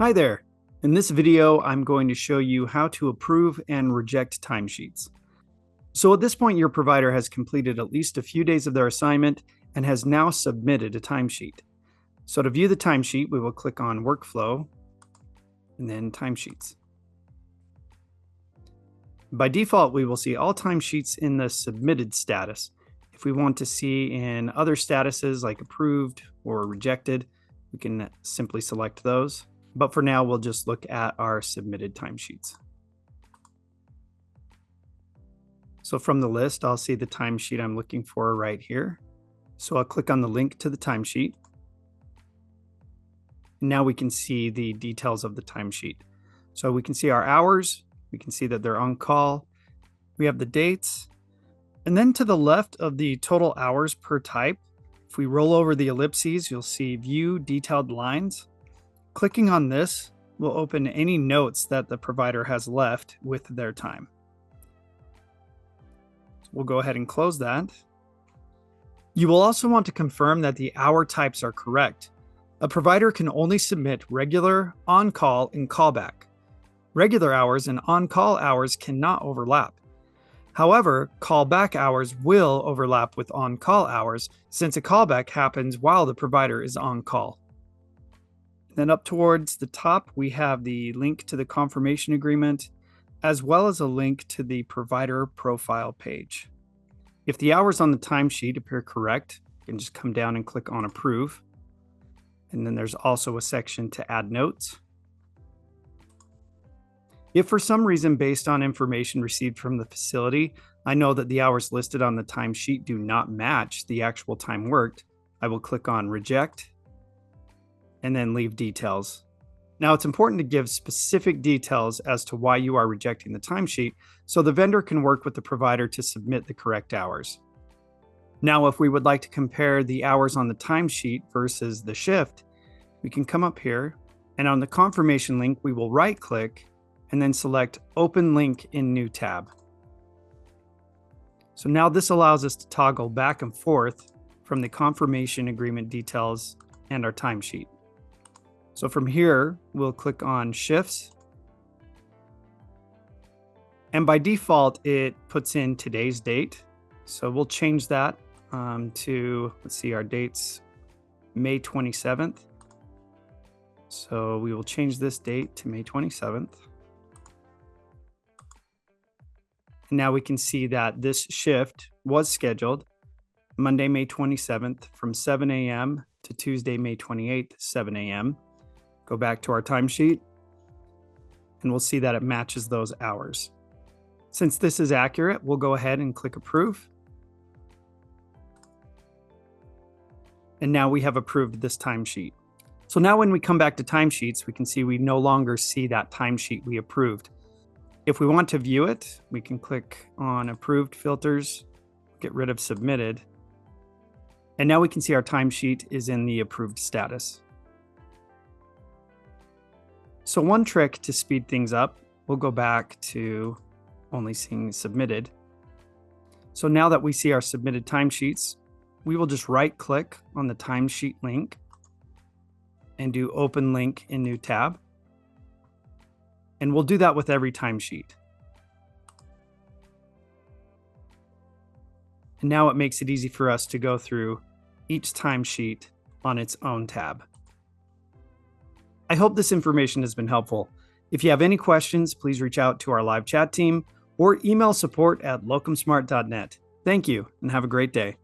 Hi there. In this video, I'm going to show you how to approve and reject timesheets. So at this point, your provider has completed at least a few days of their assignment and has now submitted a timesheet. So to view the timesheet, we will click on Workflow and then Timesheets. By default, we will see all timesheets in the submitted status. If we want to see in other statuses like approved or rejected, we can simply select those. But for now, we'll just look at our submitted timesheets. So from the list, I'll see the timesheet I'm looking for right here. So I'll click on the link to the timesheet. Now we can see the details of the timesheet. So we can see our hours, we can see that they're on call, we have the dates, and then to the left of the total hours per type, if we roll over the ellipses, you'll see View Detailed Lines. Clicking on this will open any notes that the provider has left with their time. So we'll go ahead and close that. You will also want to confirm that the hour types are correct. A provider can only submit regular, on-call, and callback. Regular hours and on-call hours cannot overlap. However, callback hours will overlap with on-call hours since a callback happens while the provider is on call. Then up towards the top, we have the link to the confirmation agreement, as well as a link to the provider profile page. If the hours on the timesheet appear correct, you can just come down and click on Approve. And then there's also a section to add notes. If for some reason, based on information received from the facility, I know that the hours listed on the timesheet do not match the actual time worked, I will click on Reject and then leave details. Now it's important to give specific details as to why you are rejecting the timesheet so the vendor can work with the provider to submit the correct hours. Now, if we would like to compare the hours on the timesheet versus the shift, we can come up here and on the confirmation link, we will right click and then select Open Link in New Tab. So now this allows us to toggle back and forth from the confirmation agreement details and our timesheet. So from here, we'll click on Shifts. And by default, it puts in today's date. So we'll change that to, let's see, our date's May 27th. So we will change this date to May 27th. And now we can see that this shift was scheduled Monday, May 27th from 7 a.m. to Tuesday, May 28th, 7 a.m. Go back to our timesheet, and we'll see that it matches those hours. Since this is accurate, we'll go ahead and click Approve. And now we have approved this timesheet. So now when we come back to timesheets, we can see we no longer see that timesheet we approved. If we want to view it, we can click on Approved Filters, get rid of Submitted. And now we can see our timesheet is in the approved status. So one trick to speed things up, we'll go back to only seeing submitted. So now that we see our submitted timesheets, we will just right click on the timesheet link and do Open Link in New Tab. And we'll do that with every timesheet. And now it makes it easy for us to go through each timesheet on its own tab. I hope this information has been helpful. If you have any questions, please reach out to our live chat team or email support@locumsmart.net. Thank you and have a great day.